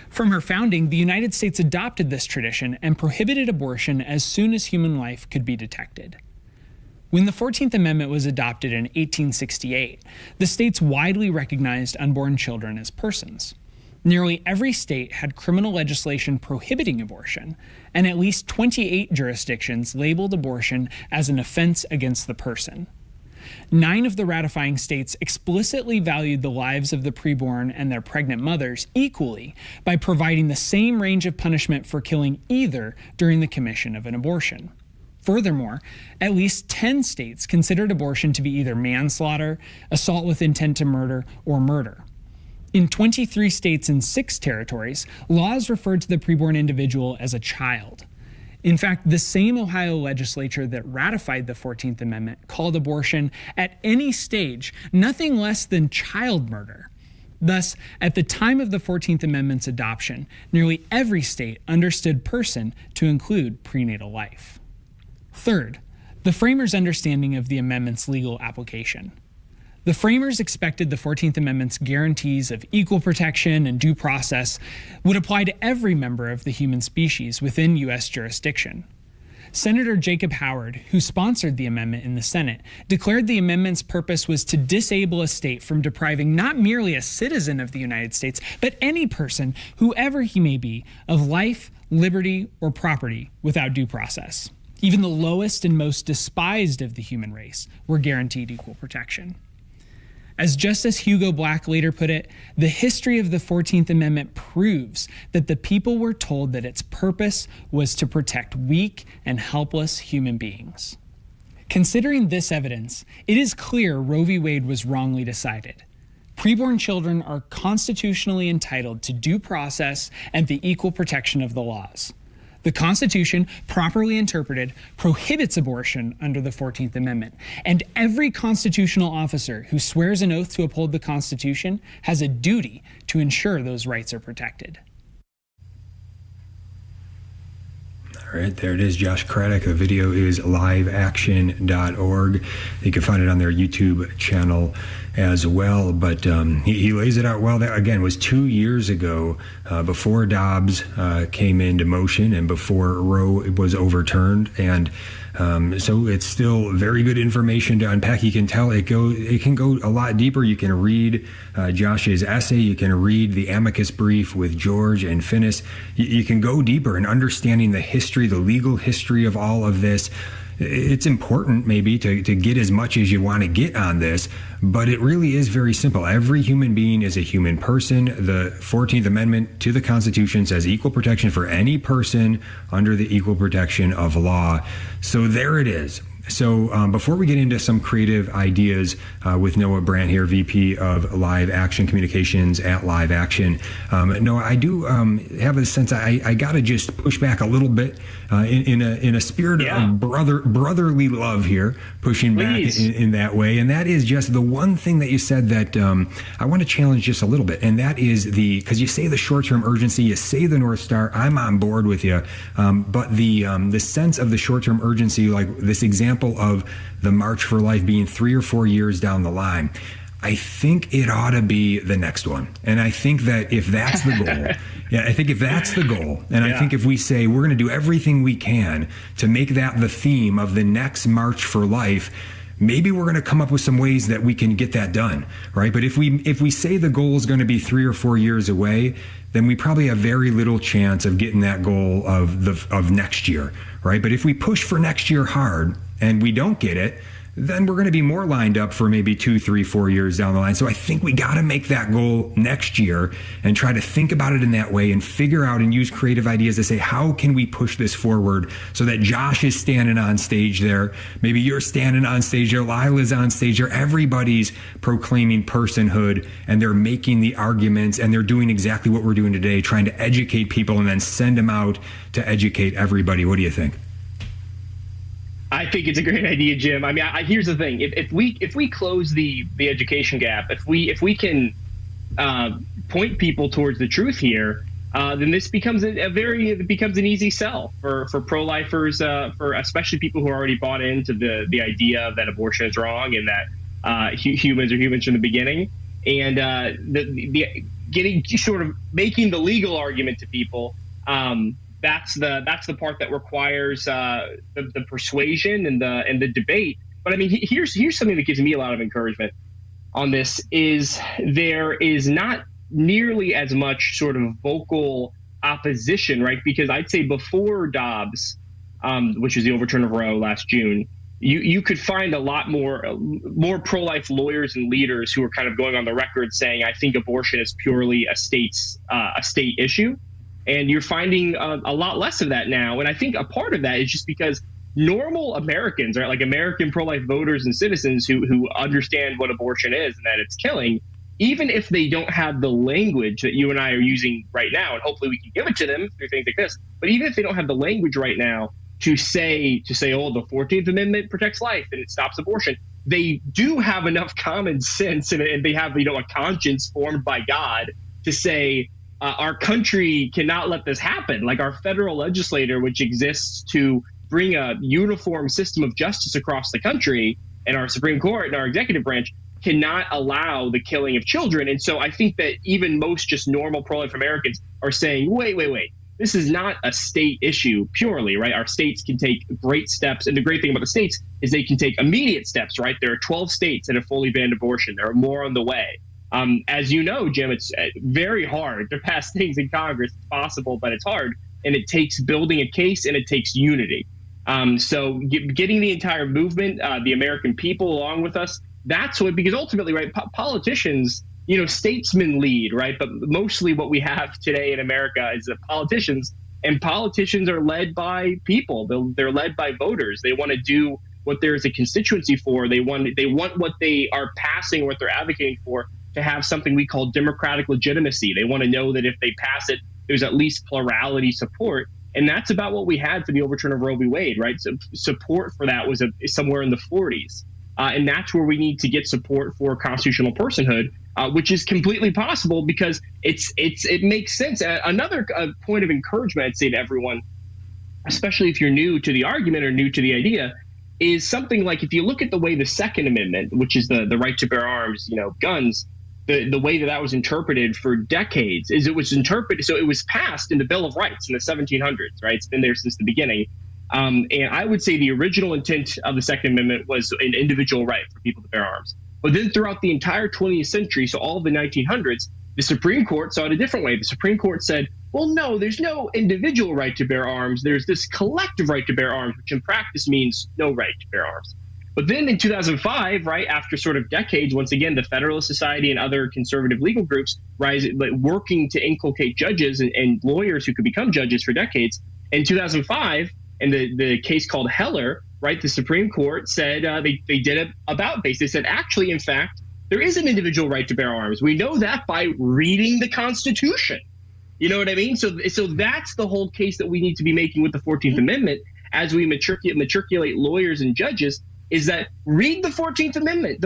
From her founding, the United States adopted this tradition and prohibited abortion as soon as human life could be detected. When the 14th Amendment was adopted in 1868, the states widely recognized unborn children as persons. Nearly every state had criminal legislation prohibiting abortion, and at least 28 jurisdictions labeled abortion as an offense against the person. 9 of the ratifying states explicitly valued the lives of the preborn and their pregnant mothers equally by providing the same range of punishment for killing either during the commission of an abortion. Furthermore, at least 10 states considered abortion to be either manslaughter, assault with intent to murder, or murder. In 23 states and 6 territories, laws referred to the preborn individual as a child. In fact, the same Ohio legislature that ratified the 14th Amendment called abortion at any stage nothing less than child murder. Thus, at the time of the 14th Amendment's adoption, nearly every state understood person to include prenatal life. Third, the framers' understanding of the amendment's legal application. The framers expected the 14th Amendment's guarantees of equal protection and due process would apply to every member of the human species within U.S. jurisdiction. Senator Jacob Howard, who sponsored the amendment in the Senate, declared the amendment's purpose was to disable a state from depriving not merely a citizen of the United States, but any person, whoever he may be, of life, liberty, or property without due process. Even the lowest and most despised of the human race were guaranteed equal protection. As Justice Hugo Black later put it, the history of the 14th Amendment proves that the people were told that its purpose was to protect weak and helpless human beings. Considering this evidence, it is clear Roe v. Wade was wrongly decided. Preborn children are constitutionally entitled to due process and the equal protection of the laws. The Constitution, properly interpreted, prohibits abortion under the 14th Amendment, and every constitutional officer who swears an oath to uphold the Constitution has a duty to ensure those rights are protected. All right, there it is, Josh Craddock. The video is liveaction.org. You can find it on their YouTube channel as well, but he lays it out well. That, again, was 2 years ago, before Dobbs came into motion and before Roe was overturned, and so it's still very good information to unpack. You can tell it can go a lot deeper. You can read Josh's essay. You can read the amicus brief with George and Finnis. You can go deeper in understanding the history, the legal history of all of this. It's important maybe to get as much as you want to get on this, but it really is very simple. Every human being is a human person. The 14th Amendment to the Constitution says equal protection for any person under the equal protection of law. So there it is. So before we get into some creative ideas with Noah Brandt here, VP of Live Action Communications at Live Action, Noah, I do have a sense I got to just push back a little bit in a spirit of brotherly love here, pushing back in that way. And that is just the one thing that you said that I want to challenge just a little bit. And that is because you say the short-term urgency, you say the North Star, I'm on board with you. But the sense of the short-term urgency, like this example of the March for Life being 3 or 4 years down the line, I think it ought to be the next one. And I think that if that's the goal, I think if we say we're going to do everything we can to make that the theme of the next March for Life, maybe we're going to come up with some ways that we can get that done, right? But if we say the goal is going to be 3 or 4 years away, then we probably have very little chance of getting that goal of next year, right? But if we push for next year hard and we don't get it, then we're going to be more lined up for maybe 2, 3, 4 years down the line. So I think we got to make that goal next year and try to think about it in that way and figure out and use creative ideas to say, how can we push this forward so that Josh is standing on stage there, maybe you're standing on stage there, Lila's on stage there, everybody's proclaiming personhood and they're making the arguments and they're doing exactly what we're doing today, trying to educate people and then send them out to educate everybody. What do you think? I think it's a great idea, Jim. I mean, here's the thing: if we close the education gap, if we can point people towards the truth here, then this becomes an easy sell for pro-lifers, for especially people who are already bought into the idea that abortion is wrong and that humans are humans from the beginning, and getting sort of making the legal argument to people. That's the part that requires the persuasion and the debate. But I mean, here's something that gives me a lot of encouragement on this: is there is not nearly as much sort of vocal opposition, right? Because I'd say before Dobbs, which was the overturn of Roe last June, you could find a lot more pro-life lawyers and leaders who are kind of going on the record saying, I think abortion is purely a state issue. And you're finding a lot less of that now. And I think a part of that is just because normal Americans, right, like American pro-life voters and citizens who understand what abortion is and that it's killing, even if they don't have the language that you and I are using right now, and hopefully we can give it to them through things like this, but even if they don't have the language right now to say, oh, the 14th Amendment protects life and it stops abortion, they do have enough common sense and they have, a conscience formed by God to say, our country cannot let this happen. Like our federal legislator, which exists to bring a uniform system of justice across the country, and our Supreme Court and our executive branch cannot allow the killing of children. And so I think that even most just normal pro-life Americans are saying, wait. This is not a state issue purely, right? Our states can take great steps. And the great thing about the states is they can take immediate steps, right? There are 12 states that have fully banned abortion. There are more on the way. As you know, Jim, it's very hard to pass things in Congress. It's possible, but it's hard. And it takes building a case and it takes unity. So getting the entire movement, the American people along with us, that's what, because ultimately, right, politicians, statesmen lead, right? But mostly what we have today in America is that politicians are led by people. They're led by voters. They want to do what there is a constituency for. They want what they are passing, what they're advocating for, to have something we call democratic legitimacy. They want to know that if they pass it, there's at least plurality support. And that's about what we had for the overturn of Roe v. Wade, right? So support for that was somewhere in the 40s. And that's where we need to get support for constitutional personhood, which is completely possible because it makes sense. Another point of encouragement I'd say to everyone, especially if you're new to the argument or new to the idea, is something like if you look at the way the Second Amendment, which is the right to bear arms, guns, the way that was interpreted for decades is it was interpreted. So it was passed in the Bill of Rights in the 1700s, right? It's been there since the beginning. And I would say the original intent of the Second Amendment was an individual right for people to bear arms. But then throughout the entire 20th century, so all of the 1900s, the Supreme Court saw it a different way. The Supreme Court said, well, no, there's no individual right to bear arms. There's this collective right to bear arms, which in practice means no right to bear arms. But then in 2005, right, after sort of decades, once again, the Federalist Society and other conservative legal groups working to inculcate judges and lawyers who could become judges for decades. In 2005, in the case called Heller, right, the Supreme Court said they did it about face. They said, actually, in fact, there is an individual right to bear arms. We know that by reading the Constitution. You know what I mean? So that's the whole case that we need to be making with the 14th Amendment as we matriculate lawyers and judges, is that read the 14th Amendment.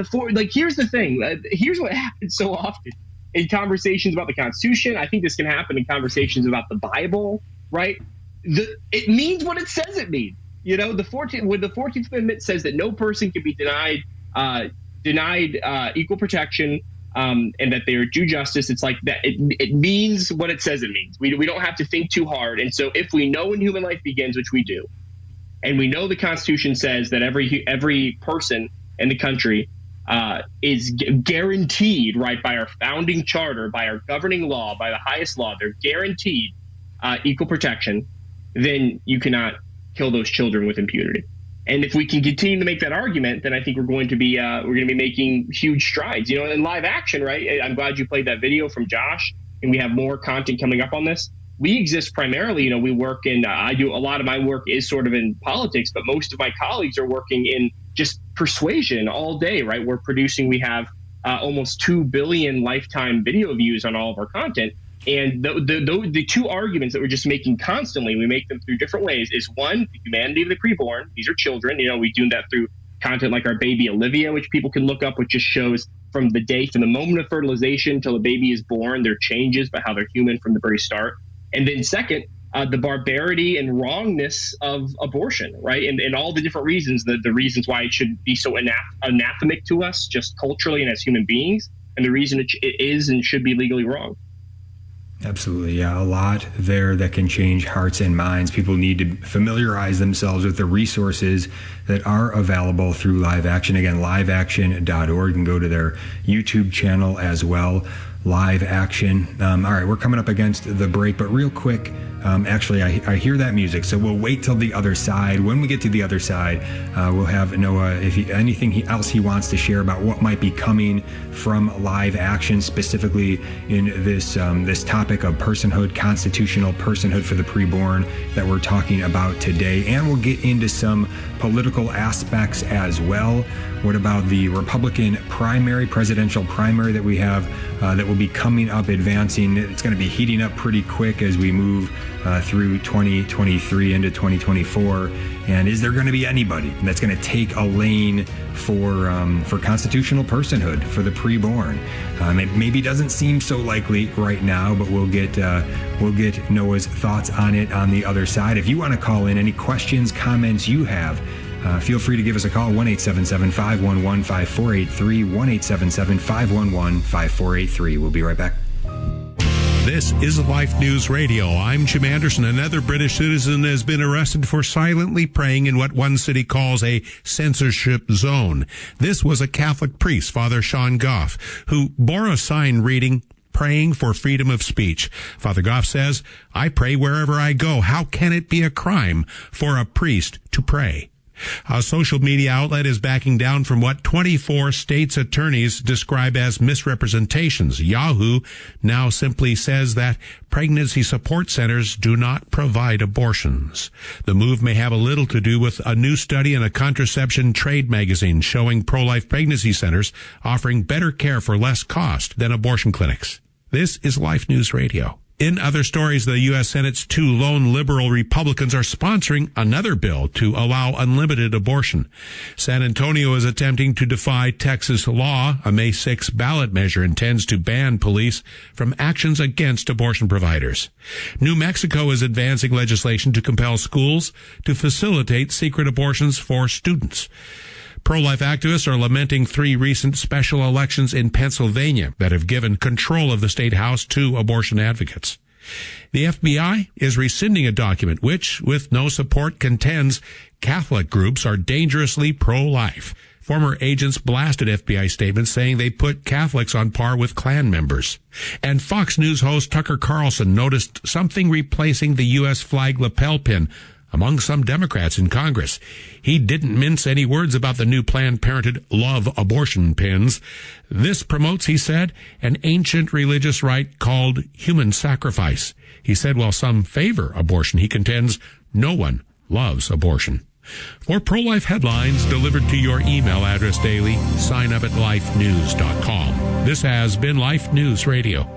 Here's the thing. Here's what happens so often in conversations about the Constitution. I think this can happen in conversations about the Bible, right? It means what it says it means. When the 14th Amendment says that no person can be denied equal protection, and that they are due justice, it's like that. It means what it says it means. We don't have to think too hard. And so if we know when human life begins, which we do, and we know the Constitution says that every person in the country is guaranteed, right, by our founding charter, by our governing law, by the highest law, they're guaranteed equal protection, then you cannot kill those children with impunity. And if we can continue to make that argument, then I think we're going to be making huge strides. In live action, right? I'm glad you played that video from Josh, and we have more content coming up on this. We exist primarily, we work in, I do a lot of my work is sort of in politics, but most of my colleagues are working in just persuasion all day, right? We have almost 2 billion lifetime video views on all of our content. And the two arguments that we're just making constantly, we make them through different ways, is one, the humanity of the preborn. These are children. We do that through content like our baby Olivia, which people can look up, which just shows from the moment of fertilization till the baby is born, their changes, but how they're human from the very start. And then second, the barbarity and wrongness of abortion, right? And all the different reasons, the reasons why it should be so anathemic to us just culturally and as human beings, and the reason it is and should be legally wrong. Absolutely. Yeah. A lot there that can change hearts and minds. People need to familiarize themselves with the resources that are available through Live Action. Again, liveaction.org. You can go to their YouTube channel as well. Live Action. All right, we're coming up against the break, but real quick, actually, I hear that music, so we'll wait till the other side. When we get to the other side, we'll have Noah, if anything else he wants to share about what might be coming from Live Action, specifically in this topic of personhood, constitutional personhood for the preborn that we're talking about today. And we'll get into some political aspects as well. What about the Republican primary, presidential primary that we have that will be coming up, advancing? It's going to be heating up pretty quick as we move through 2023 into 2024. And is there going to be anybody that's going to take a lane for constitutional personhood for the preborn? It maybe doesn't seem so likely right now, but we'll get Noah's thoughts on it on the other side. If you want to call in any questions, comments you have, feel free to give us a call, 1-877-511-5483, 1-877-511-5483. We'll be right back. This is Life News Radio. I'm Jim Anderson. Another British citizen has been arrested for silently praying in what one city calls a censorship zone. This was a Catholic priest, Father Sean Goff, who bore a sign reading, "Praying for freedom of speech." Father Goff says, "I pray wherever I go. How can it be a crime for a priest to pray?" A social media outlet is backing down from what 24 states' attorneys describe as misrepresentations. Yahoo now simply says that pregnancy support centers do not provide abortions. The move may have a little to do with a new study in a contraception trade magazine showing pro-life pregnancy centers offering better care for less cost than abortion clinics. This is Life News Radio. In other stories, the U.S. Senate's two lone liberal Republicans are sponsoring another bill to allow unlimited abortion. San Antonio is attempting to defy Texas law. A May 6 ballot measure intends to ban police from actions against abortion providers. New Mexico is advancing legislation to compel schools to facilitate secret abortions for students. Pro-life activists are lamenting 3 recent special elections in Pennsylvania that have given control of the state house to abortion advocates. The FBI is rescinding a document which, with no support, contends Catholic groups are dangerously pro-life. Former agents blasted FBI statements saying they put Catholics on par with Klan members. And Fox News host Tucker Carlson noticed something replacing the U.S. flag lapel pin among some Democrats in Congress. He didn't mince any words about the new Planned Parenthood love abortion pins. This promotes, he said, an ancient religious rite called human sacrifice. He said while some favor abortion, he contends no one loves abortion. For pro-life headlines delivered to your email address daily, sign up at lifenews.com. This has been Life News Radio.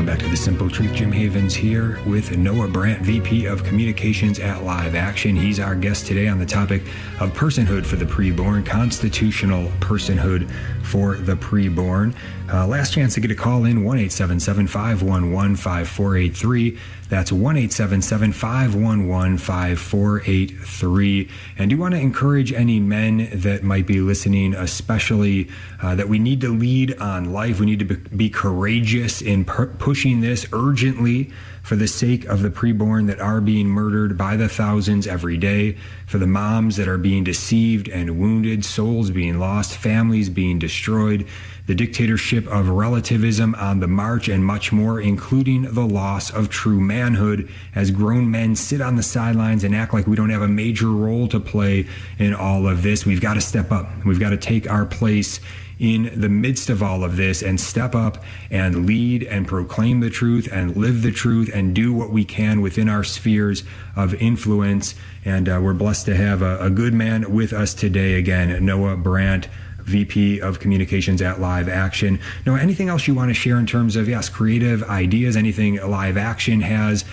Back to The Simple Truth. Jim Havens here with Noah Brandt, VP of Communications at Live Action. He's our guest today on the topic of personhood for the preborn, constitutional personhood for the preborn. Last chance to get a call in, 1-877-511-5483. That's 1-877-511-5483. And do want to encourage any men that might be listening, especially that we need to lead on life. We need to be courageous in pushing this urgently for the sake of the preborn that are being murdered by the thousands every day, for the moms that are being deceived and wounded, souls being lost, families being destroyed, the dictatorship of relativism on the march, and much more, including the loss of true manhood as grown men sit on the sidelines and act like we don't have a major role to play in all of this. We've got to step up. We've got to take our place in the midst of all of this and step up and lead and proclaim the truth and live the truth and do what we can within our spheres of influence. And we're blessed to have a good man with us today again, Noah Brandt, VP of Communications at Live Action. Noah, anything else you want to share in terms of, yes, creative ideas, anything Live Action has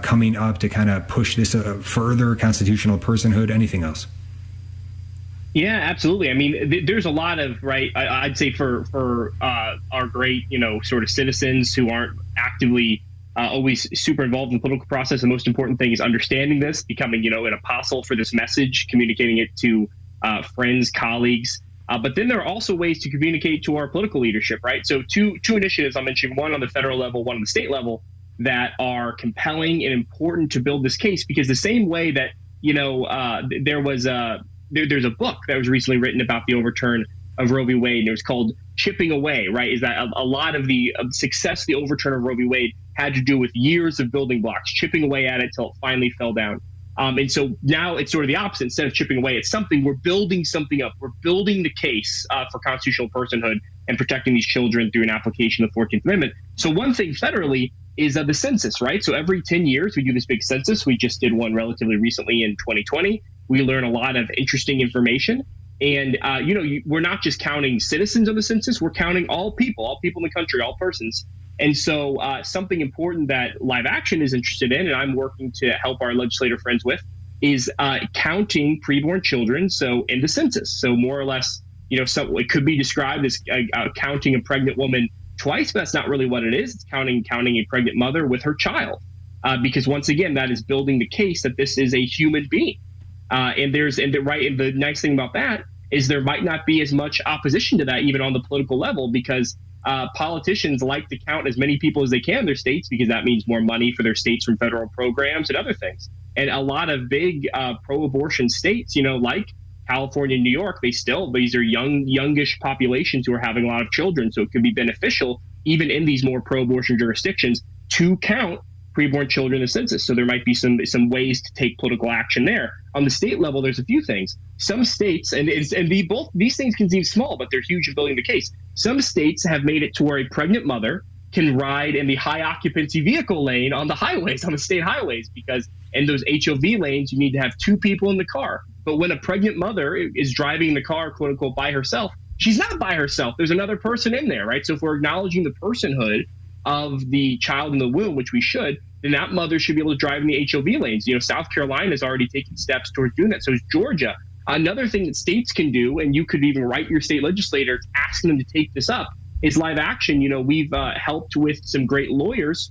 coming up to kind of push this further, constitutional personhood, anything else? Yeah, absolutely. I mean, there's a lot of, I'd say for our great, sort of citizens who aren't actively always super involved in the political process, the most important thing is understanding this, becoming, an apostle for this message, communicating it to friends, colleagues. But then there are also ways to communicate to our political leadership, right? So two initiatives I'm mentioning, one on the federal level, one on the state level. that are compelling and important to build this case, because the same way that, there's a book that was recently written about the overturn of Roe v. Wade, and it was called Chipping Away, right? Is that a lot of the success, the overturn of Roe v. Wade had to do with years of building blocks, chipping away at it till it finally fell down. And so now it's sort of the opposite. Instead of chipping away at something, we're building something up. We're building the case for constitutional personhood and protecting these children through an application of the 14th Amendment. So one thing federally is the census, right? So every 10 years, we do this big census. We just did one relatively recently in 2020. We learn a lot of interesting information. And, we're not just counting citizens on the census. We're counting all people in the country, all persons. And so something important that Live Action is interested in, and I'm working to help our legislator friends with, is counting preborn children, so in the census. So more or less, it could be described as counting a pregnant woman twice, but that's not really what it is. It's counting a pregnant mother with her child, because once again, that is building the case that this is a human being. And the nice thing about that is there might not be as much opposition to that even on the political level, because politicians like to count as many people as they can in their states, because that means more money for their states from federal programs and other things. And a lot of big pro-abortion states, like California and New York, these are youngish populations who are having a lot of children. So it could be beneficial, even in these more pro-abortion jurisdictions, to count preborn children in the census. So there might be some ways to take political action there. On the state level, there's a few things. Some states, both these things can seem small, but they're huge in building the case. Some states have made it to where a pregnant mother can ride in the high occupancy vehicle lane on the highways, on the state highways, because in those HOV lanes, you need to have two people in the car. But when a pregnant mother is driving the car, quote unquote, by herself, she's not by herself. There's another person in there, right? So if we're acknowledging the personhood of the child in the womb, which we should, then that mother should be able to drive in the HOV lanes. South Carolina has already taken steps towards doing that. So is Georgia. Another thing that states can do, and you could even write your state legislator asking them to take this up, is Live Action. We've helped with some great lawyers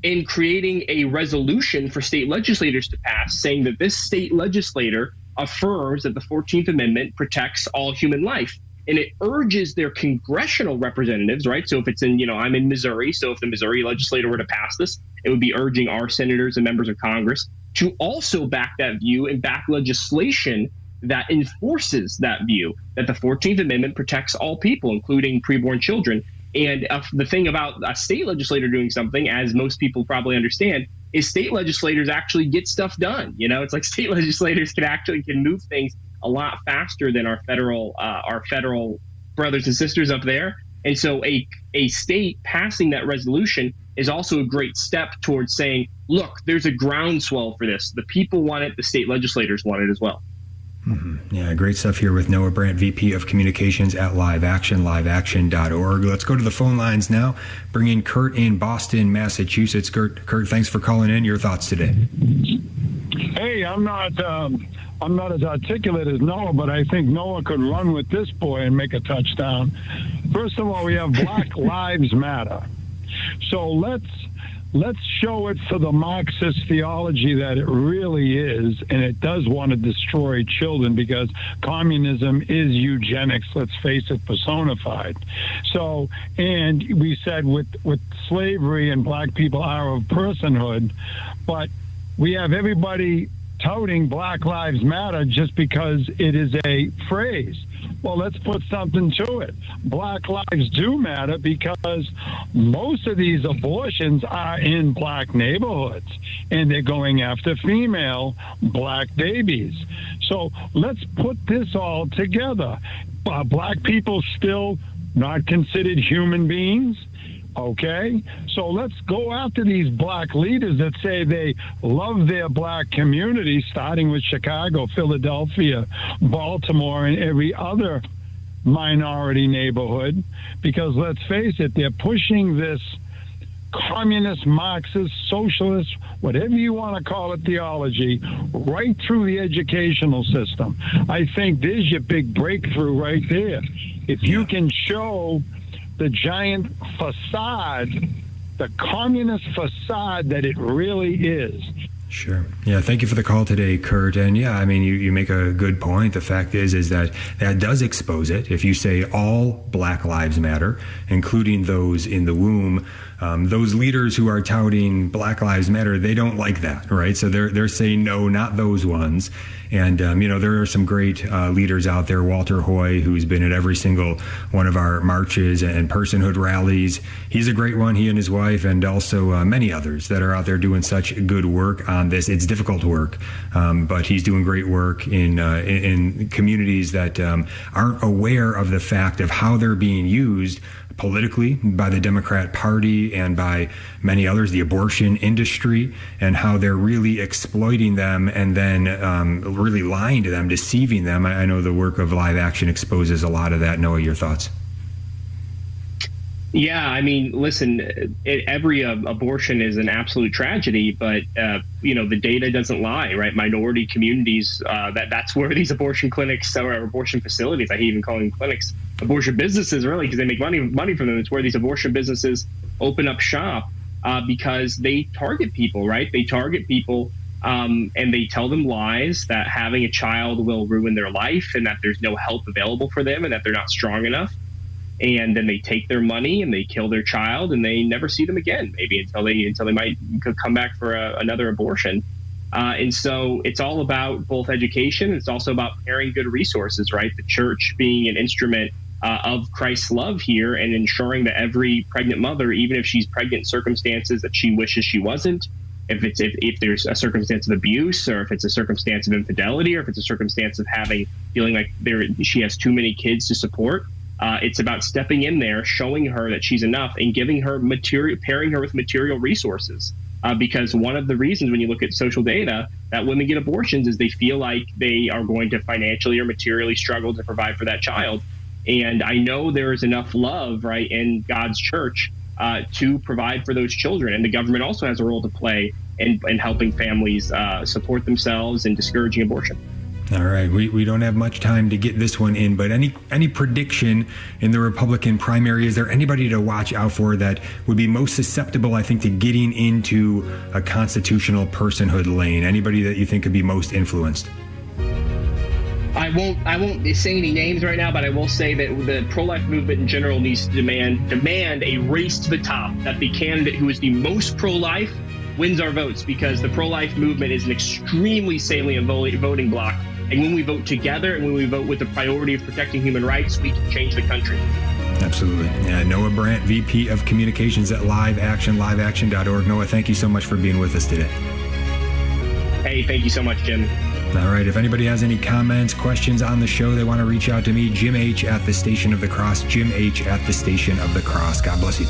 in creating a resolution for state legislators to pass, saying that this state legislator affirms that the 14th Amendment protects all human life. And it urges their congressional representatives, right? So if it's I'm in Missouri, so if the Missouri legislator were to pass this, it would be urging our senators and members of Congress to also back that view and back legislation that enforces that view, that the 14th Amendment protects all people, including preborn children. And the thing about a state legislator doing something, as most people probably understand, is state legislators actually get stuff done. It's like state legislators can move things a lot faster than our federal brothers and sisters up there. And so a state passing that resolution is also a great step towards saying, look, there's a groundswell for this. The people want it. The state legislators want it as well. Mm-hmm. Yeah, great stuff here with Noah Brandt, VP of Communications at Live Action, liveaction.org. Let's go to the phone lines now. Bring in Kurt in Boston, Massachusetts. Kurt, thanks for calling in. Your thoughts today? Hey, I'm not as articulate as Noah, but I think Noah could run with this boy and make a touchdown. First of all, we have Black Lives Matter. So let's show it for the Marxist theology that it really is, and it does want to destroy children, because communism is eugenics, let's face it, personified. So, and we said with slavery and black people are of personhood, but we have everybody touting Black Lives Matter just because it is a phrase. Well, let's put something to it. Black lives do matter, because most of these abortions are in black neighborhoods, and they're going after female black babies. So let's put this all together. Black people still not considered human beings? Okay, so let's go after these black leaders that say they love their black community, starting with Chicago, Philadelphia, Baltimore, and every other minority neighborhood, because let's face it, they're pushing this communist, Marxist, socialist, whatever you want to call it, theology right through the educational system. I think there's your big breakthrough right there. If you can show the giant facade, the communist facade that it really is, Sure. Yeah. Thank you for the call today, Kurt. And yeah, I mean, you make a good point. The fact is that does expose it. If you say all Black Lives Matter, including those in the womb, those leaders who are touting Black Lives Matter, they don't like that, right? So they're saying no, not those ones. And there are some great leaders out there. Walter Hoy, who's been at every single one of our marches and personhood rallies, he's a great one. He and his wife, and also many others that are out there doing such good work on this. It's difficult work, but he's doing great work in communities that aren't aware of the fact of how they're being used politically by the Democrat Party and by many others, the abortion industry, and how they're really exploiting them and then really lying to them, deceiving them. I know the work of Live Action exposes a lot of that. Noah, your thoughts? Yeah, I mean, listen, every abortion is an absolute tragedy, but, the data doesn't lie, right? Minority communities, that's where these abortion clinics or abortion facilities, I hate even calling them clinics, abortion businesses, really, because they make money from them. It's where these abortion businesses open up shop because they target people, right? They target people and they tell them lies that having a child will ruin their life and that there's no help available for them and that they're not strong enough. And then they take their money and they kill their child and they never see them again, maybe until they might come back for another abortion. And so it's all about both education. It's also about pairing good resources, right? The church being an instrument of Christ's love here and ensuring that every pregnant mother, even if she's pregnant in circumstances that she wishes she wasn't, if there's a circumstance of abuse, or if it's a circumstance of infidelity, or if it's a circumstance of feeling like she has too many kids to support, it's about stepping in there, showing her that she's enough, and giving her pairing her with material resources. Because one of the reasons when you look at social data that women get abortions is they feel like they are going to financially or materially struggle to provide for that child. And I know there is enough love, right, in God's church to provide for those children. And the government also has a role to play in helping families support themselves and discouraging abortion. All right, we don't have much time to get this one in, but any prediction in the Republican primary? Is there anybody to watch out for that would be most susceptible, I think, to getting into a constitutional personhood lane? Anybody that you think could be most influenced? I won't say any names right now, but I will say that the pro-life movement in general needs to demand a race to the top, that the candidate who is the most pro-life wins our votes, because the pro-life movement is an extremely salient voting bloc. And when we vote together and when we vote with the priority of protecting human rights, we can change the country. Absolutely. Noah Brandt, VP of Communications at Live Action, liveaction.org. Noah, thank you so much for being with us today. Hey, thank you so much, Jim. All right. If anybody has any comments, questions on the show, they want to reach out to me, Jim H. at the Station of the Cross, Jim H. at the Station of the Cross. God bless you.